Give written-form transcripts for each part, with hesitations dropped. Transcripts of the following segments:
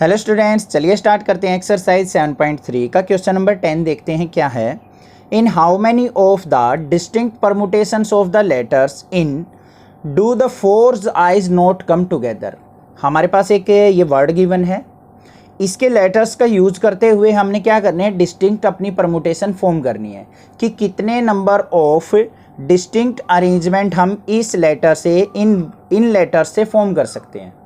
Hello students, चलिए start करते हैं एक्सरसाइज 7.3 का क्वेश्चन नंबर 10 देखते हैं क्या है। In how many of the distinct permutations of the letters in do the force eyes not come together. हमारे पास एक ये वर्ड गिवन है, इसके लेटर्स का यूज करते हुए हमने क्या करना है, डिस्टिंक्ट अपनी परमुटेशन फॉर्म करनी है कि कितने नंबर ऑफ डिस्टिंक्ट अरेंजमेंट हम इस लेटर से इन लेटर से फॉर्म कर सकते हैं।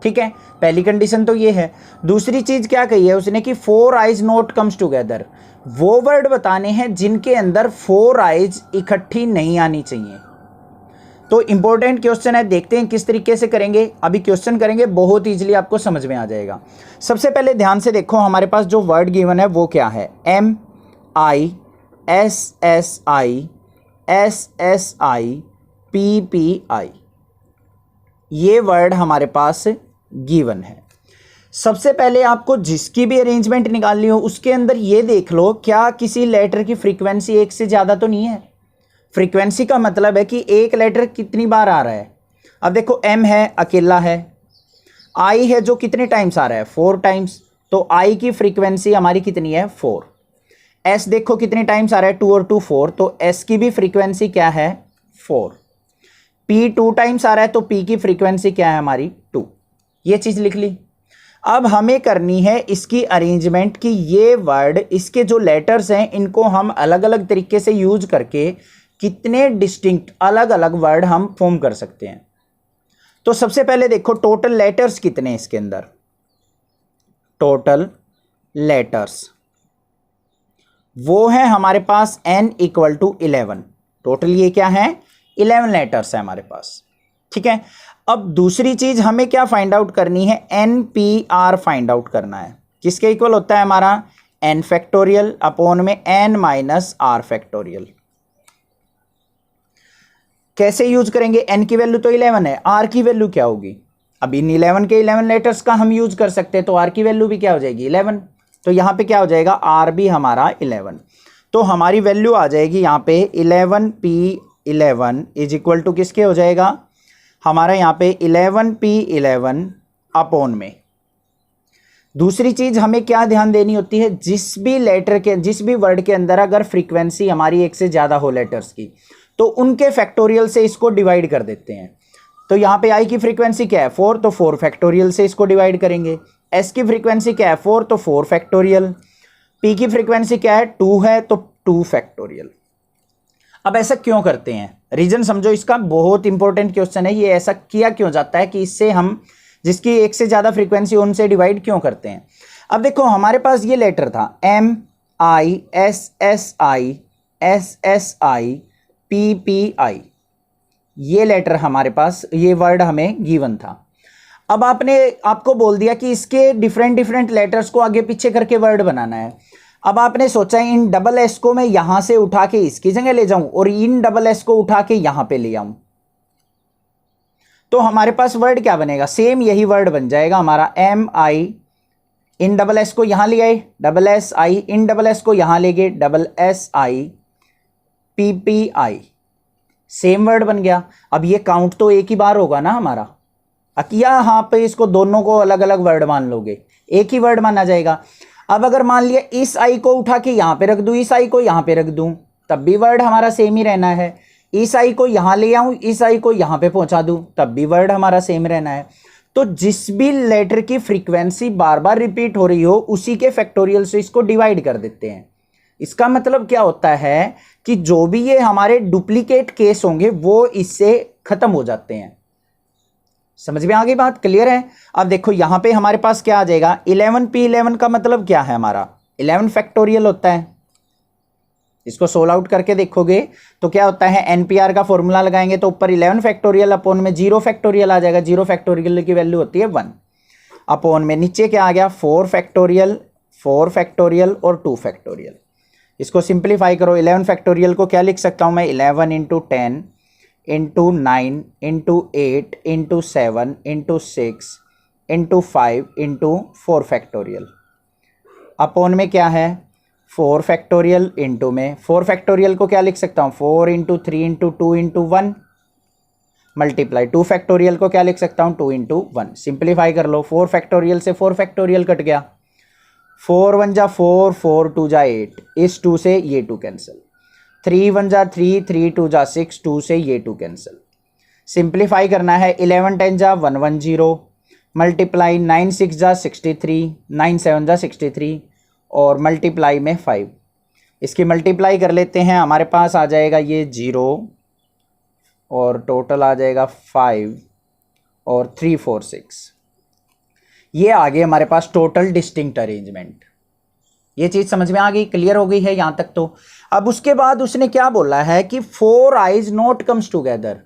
ठीक है, पहली कंडीशन तो ये है। दूसरी चीज क्या कही है उसने कि four eyes note comes together, वो वर्ड बताने हैं जिनके अंदर फोर आइज इकट्ठी नहीं आनी चाहिए। तो इंपॉर्टेंट क्वेश्चन है, देखते हैं किस तरीके से करेंगे। अभी क्वेश्चन करेंगे, बहुत इजीली आपको समझ में आ जाएगा। सबसे पहले ध्यान से देखो, हमारे पास जो वर्ड गिवन है वो क्या है, MISSI ये वर्ड हमारे पास गिवन है। सबसे पहले आपको जिसकी भी अरेंजमेंट निकालनी हो उसके अंदर ये देख लो, क्या किसी लेटर की फ्रीक्वेंसी एक से ज़्यादा तो नहीं है। फ्रीक्वेंसी का मतलब है कि एक लेटर कितनी बार आ रहा है। अब देखो M है, अकेला है। I है जो कितने टाइम्स आ रहा है, 4 टाइम्स, तो I की फ्रीक्वेंसी हमारी कितनी है, 4। S देखो कितने टाइम्स आ रहा है, 2 और 2 4, तो S की भी फ्रीक्वेंसी क्या है, 4। P 2 टाइम्स आ रहा है तो P की फ्रीक्वेंसी क्या है हमारी, 2। ये चीज़ लिख ली। अब हमें करनी है इसकी अरेंजमेंट कि ये वर्ड, इसके जो लेटर्स हैं इनको हम अलग अलग तरीके से यूज करके कितने डिस्टिंक्ट अलग अलग वर्ड हम फॉर्म कर सकते हैं। तो सबसे पहले देखो टोटल लेटर्स कितने हैं इसके अंदर। टोटल लेटर्स वो है हमारे पास n = 11। टोटल ये क्या है, 11 लेटर्स है हमारे पास। ठीक है, अब दूसरी चीज हमें क्या फाइंड आउट करनी है, NPR फाइंड आउट करना है। किसके इक्वल होता है हमारा, n फैक्टोरियल अपॉन में n माइनस r फैक्टोरियल। कैसे यूज करेंगे, n की वैल्यू तो 11 है, r की वैल्यू क्या होगी। अब इन 11 के 11 लेटर्स का हम यूज कर सकते हैं, तो r की वैल्यू भी क्या हो जाएगी, 11। तो यहां पे क्या हो जाएगा, r भी हमारा 11। तो हमारी वैल्यू आ जाएगी यहां पे 11P11 इज इक्वल टू किसके हो जाएगा हमारा यहाँ पे 11P11 अपॉन में। दूसरी चीज हमें क्या ध्यान देनी होती है, जिस भी लेटर के, जिस भी वर्ड के अंदर अगर फ्रीक्वेंसी हमारी एक से ज्यादा हो लेटर्स की, तो उनके फैक्टोरियल से इसको डिवाइड कर देते हैं। तो यहाँ पे I की फ्रीक्वेंसी क्या है, 4, तो 4 फैक्टोरियल से इसको डिवाइड करेंगे। S की फ्रीक्वेंसी क्या है, 4, तो 4 फैक्टोरियल। P की फ्रीक्वेंसी क्या है, 2 है, तो 2 फैक्टोरियल। अब ऐसा क्यों करते हैं, रीजन समझो इसका, बहुत इंपॉर्टेंट क्वेश्चन है ये। ऐसा किया क्यों जाता है कि इससे हम जिसकी एक से ज्यादा फ्रीक्वेंसी उनसे डिवाइड क्यों करते हैं। अब देखो हमारे पास ये लेटर था MISSI ये लेटर हमारे पास, ये वर्ड हमें गिवन था। अब आपको बोल दिया कि इसके डिफरेंट लेटर्स को आगे पीछे करके वर्ड बनाना है। अब आपने सोचा इन डबल एस को मैं यहां से उठा के इसकी जगह ले जाऊं और इन डबल एस को उठा के यहां पे ले आऊं, तो हमारे पास वर्ड क्या बनेगा, सेम यही वर्ड बन जाएगा हमारा। MI इन डबल एस को यहां ले आए, double S I, in double S को यहां ले गए, double SI PPI, same word बन गया। अब ये काउंट तो एक ही बार होगा ना हमारा, यहां पे इसको दोनों को अलग अलग वर्ड मान लोगे, एक ही वर्ड माना जाएगा। अब अगर मान लिया इस I को उठा के यहां पे रख दूं, इस I को यहां पे रख दूं, तब भी वर्ड हमारा सेम ही रहना है। इस I को यहां ले आऊं, इस I को यहां पे पहुंचा दूं, तब भी वर्ड हमारा सेम रहना है। तो जिस भी लेटर की फ्रीक्वेंसी बार बार रिपीट हो रही हो उसी के फैक्टोरियल से इसको डिवाइड कर देते हैं। इसका मतलब क्या होता है कि जो भी ये हमारे डुप्लीकेट केस होंगे वो इससे खत्म हो जाते हैं। समझ में आ गई बात, क्लियर है। अब देखो यहां पे हमारे पास क्या आ जाएगा, 11P11 का मतलब क्या है हमारा, 11 फैक्टोरियल होता है। इसको सोल्व आउट करके देखोगे तो क्या होता है, NPR का फॉर्मूला लगाएंगे तो ऊपर 11 फैक्टोरियल अपॉन में 0 फैक्टोरियल आ जाएगा। 0 फैक्टोरियल की वैल्यू होती है 1 अपॉन में नीचे क्या आ गया, 4 फैक्टोरियल और 2 फैक्टोरियल। इसको सिंप्लीफाई करो, 11 फैक्टोरियल को क्या लिख सकता हूं मैं, 11 × 10 × 9 × 8 × 7 × 6 × 5 × 4 फैक्टोरियल अपॉन में क्या है, 4 फैक्टोरियल इंटू में 4 फैक्टोरियल को क्या लिख सकता हूँ, 4 × 3 × 2 × 1 मल्टीप्लाई 2 फैक्टोरियल को क्या लिख सकता हूँ 2 इंटू 1। सिंप्लीफाई कर लो, 4 फैक्टोरियल से 4 फैक्टोरियल कट गया, 4 1 जा 4, 4 2 जा 8, इस 2 से ये 2 कैंसिल, 3 1 जा 3, 3 2 जा 6, 2 से ये 2 कैंसिल। सिंप्लीफाई करना है, 11 10 जा 110, मल्टीप्लाई 9 6 जा 63, 9 7 जा 63 और मल्टीप्लाई में 5। इसकी मल्टीप्लाई कर लेते हैं, हमारे पास आ जाएगा ये 0 और टोटल आ जाएगा 5 और 3 4 6। ये आ गए हमारे पास टोटल डिस्टिंक्ट अरेंजमेंट। ये चीज़ समझ में आ गई, क्लियर हो गई है यहाँ तक तो। अब उसके बाद उसने क्या बोला है कि 4 आईज नॉट कम्स टुगेदर।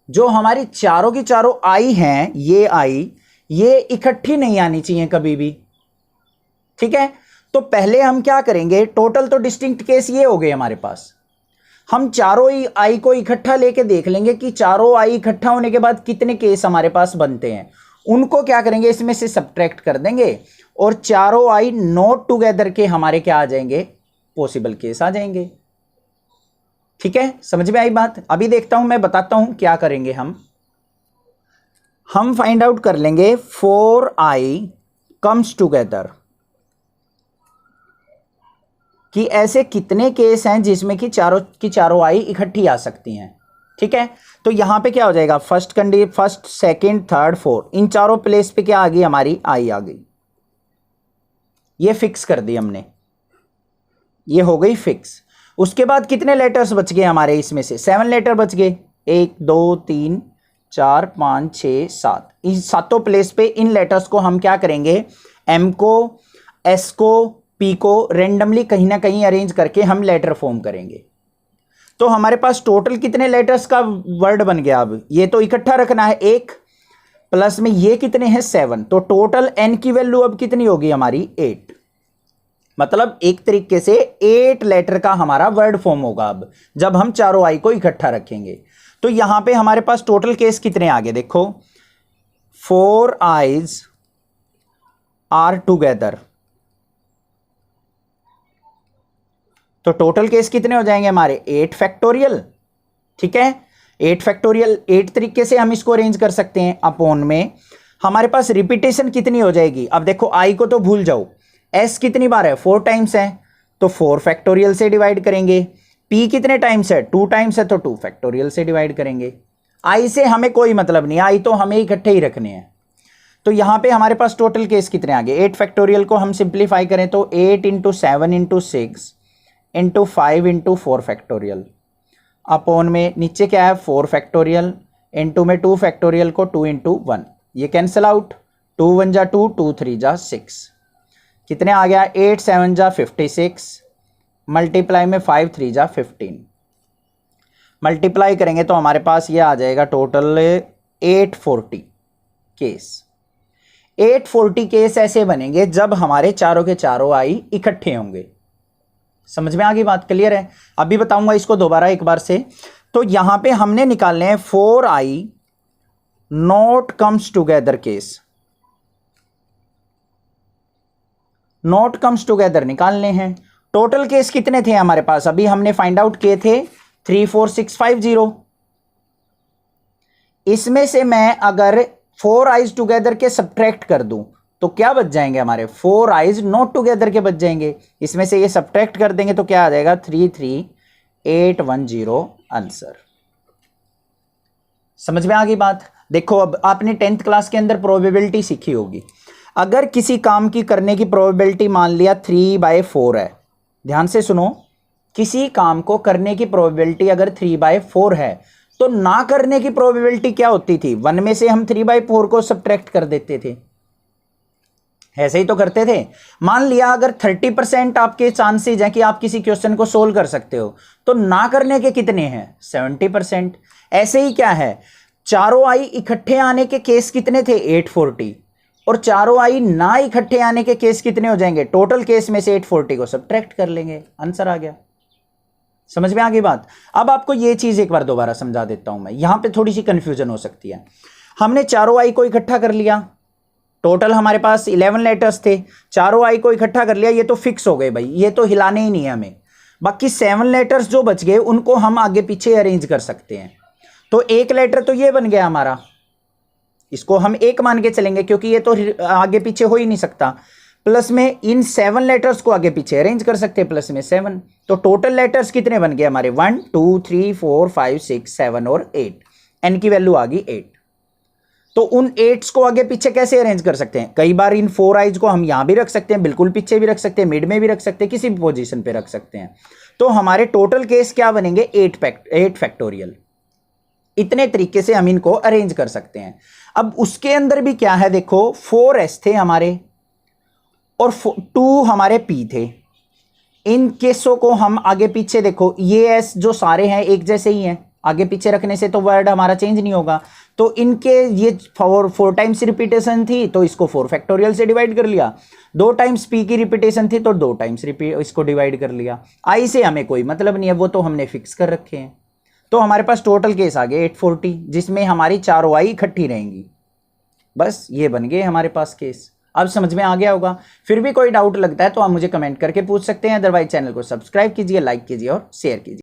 जो हमारी चारों की चारों आई हैं, ये आई ये इकट्ठी नहीं आनी चाहिए कभी भी, ठीक है। तो पहले हम क्या करेंगे, टोटल तो डिस्टिंक्ट केस ये हो गए हमारे पास, हम चारों ही आई को इकट्ठा लेके देख लेंगे कि चारों आई इकट्ठा होने के बाद कितने केस हमारे पास बनते हैं। उनको क्या करेंगे, इसमें से सब्ट्रैक्ट कर देंगे और चारों आई नॉट टुगेदर के हमारे क्या आ जाएंगे, पॉसिबल केस आ जाएंगे। ठीक है, समझ में आई बात। अभी देखता हूं, मैं बताता हूं क्या करेंगे। हम फाइंड आउट कर लेंगे 4i कम्स टुगेदर कि ऐसे कितने केस हैं जिसमें कि चारों की चारों आई इकट्ठी आ सकती हैं। ठीक है, तो यहां पे क्या हो जाएगा, फर्स्ट सेकंड थर्ड फोर्थ, इन चारों प्लेस पे क्या आ गई, हमारी आई आ गई। ये फिक्स कर दी हमने, ये हो गई फिक्स। उसके बाद कितने लेटर्स बच गए हमारे, इसमें से 7 लेटर बच गए, 1 2 3 4 5 6 7। इन सातों प्लेस पे इन लेटर्स को हम क्या करेंगे, एम को, एस को, पी को रेंडमली कहीं ना कहीं अरेंज करके हम लेटर फॉर्म करेंगे। तो हमारे पास टोटल कितने लेटर्स का वर्ड बन गया। अब ये तो इकट्ठा रखना है, 1 प्लस में ये कितने हैं 7, तो टोटल एन की वैल्यू अब कितनी होगी हमारी 8। मतलब एक तरीके से 8 लेटर का हमारा वर्ड फॉर्म होगा अब जब हम चारों आई को इकट्ठा रखेंगे। तो यहां पे हमारे पास टोटल केस कितने आगे देखो, 4 आईज आर टुगेदर, तो टोटल केस कितने हो जाएंगे हमारे 8 फैक्टोरियल। ठीक है, 8 फैक्टोरियल 8 तरीके से हम इसको अरेंज कर सकते हैं। अपॉन में हमारे पास रिपीटेशन कितनी हो जाएगी, अब देखो आई को तो भूल जाओ, एस कितनी बार है 4 टाइम्स है, तो 4 फैक्टोरियल से डिवाइड करेंगे। पी कितने टाइम्स है 2 टाइम्स है, तो 2 फैक्टोरियल से डिवाइड करेंगे। आई से हमें कोई मतलब नहीं, आई तो हमें इकट्ठे ही रखने हैं। तो यहां पे हमारे पास टोटल केस कितने आ गए, 8 फैक्टोरियल को हम सिंप्लीफाई करें तो 8 into 7 into 6 into 5 into 4 factorial. Upon में नीचे क्या है 4 फैक्टोरियल, इंटू में 2 फैक्टोरियल को 2 इंटू 1, ये कैंसिल आउट, 2 1 जा 2, 2 3 जा 6, कितने आ गया 8 7 जा 56, मल्टीप्लाई में 5 3 जा 15। मल्टीप्लाई करेंगे तो हमारे पास ये आ जाएगा टोटल 840 केस। 840 केस ऐसे बनेंगे जब हमारे चारों के चारों आई इकट्ठे होंगे। समझ में आ गई बात, क्लियर है। अभी बताऊंगा इसको दोबारा एक बार से। तो यहां पे हमने निकालने हैं 4i not comes together case, not comes together निकालने हैं। टोटल केस कितने थे हमारे पास, अभी हमने फाइंड आउट किए थे 3 4 6 5 0। इसमें से मैं अगर 4 आईज टुगेदर के सब्ट्रैक्ट कर दूं तो क्या बच जाएंगे हमारे, 4 आईज नॉट टुगेदर के बच जाएंगे। इसमें से ये सब्ट्रैक्ट कर देंगे तो क्या आ जाएगा 33810 आंसर। समझ में आ गई बात। देखो अब आपने 10th क्लास के अंदर प्रोबेबिलिटी सीखी होगी। अगर किसी काम की करने की प्रोबेबिलिटी मान लिया 3/4 है, ध्यान से सुनो, किसी काम को करने की प्रोबेबिलिटी अगर 3/4 है तो ना करने की प्रोबेबिलिटी क्या होती थी, 1 में से हम 3/4 को सब्ट्रैक्ट कर देते थे, ऐसे ही तो करते थे। मान लिया अगर 30% आपके चांसेज हैं कि आप किसी क्वेश्चन को सोल्व कर सकते हो, तो ना करने के कितने हैं 70%। ऐसे ही क्या है, चारों आई इकट्ठे आने के केस कितने थे 840, और चारों आई ना इकट्ठे आने के केस कितने हो जाएंगे, टोटल केस में से 840 को सब्ट्रैक्ट कर लेंगे, आंसर आ गया। समझ में आ गई बात। अब आपको ये चीज एक बार दोबारा समझा देता हूं मैं, यहां पे थोड़ी सी कंफ्यूजन हो सकती है। हमने चारों आई को इकट्ठा कर लिया, टोटल हमारे पास 11 लेटर्स थे, चारों आई को इकट्ठा कर लिया, ये तो फिक्स हो गए भाई, ये तो हिलाने ही नहीं है हमें। बाकी 7 लेटर्स जो बच गए उनको हम आगे पीछे अरेंज कर सकते हैं। तो एक लेटर तो ये बन गया हमारा, इसको हम एक मान के चलेंगे क्योंकि ये तो आगे पीछे हो ही नहीं सकता। प्लस में इन 7 लेटर्स को आगे पीछे अरेंज कर सकते हैं, प्लस में 7। तो टोटल लेटर्स कितने बन गए हमारे, 1 2 3 4 5 6 7 और 8। एन की वैल्यू आ गई 8। तो उन 8s को आगे पीछे कैसे अरेंज कर सकते हैं, कई बार इन 4 आइज को हम यहां भी रख सकते हैं, बिल्कुल पीछे भी रख सकते हैं, मिड में भी रख सकते हैं, किसी भी पोजीशन पे रख सकते हैं। तो हमारे टोटल केस क्या बनेंगे, 8 फैक्टोरियल। इतने तरीके से हम इनको अरेंज कर सकते हैं। अब उसके अंदर भी क्या है, देखो 4s थे हमारे और 2 हमारे p थे। इन केसों को हम आगे पीछे, देखो ये s जो सारे हैं एक जैसे ही हैं, आगे पीछे रखने से तो वर्ड हमारा चेंज नहीं होगा। तो इनके ये 4 टाइम्स रिपीटेशन थी तो इसको 4 फैक्टोरियल से डिवाइड कर लिया, 2 टाइम्स p की रिपीटेशन थी तो 2 टाइम्स इसको डिवाइड कर लिया। i से हमें कोई मतलब नहीं है, वो तो हमने फिक्स कर रखे हैं। तो हमारे पास टोटल केस आ गए 840, जिसमें हमारी चारों i इकट्ठी रहेंगी। बस ये बन गए हमारे पास केस। अब समझ में आ गया होगा। फिर भी कोई डाउट लगता है तो आप मुझे कमेंट करके पूछ सकते हैं, अदरवाइज चैनल को सब्सक्राइब कीजिए, लाइक कीजिए और शेयर कीजिए।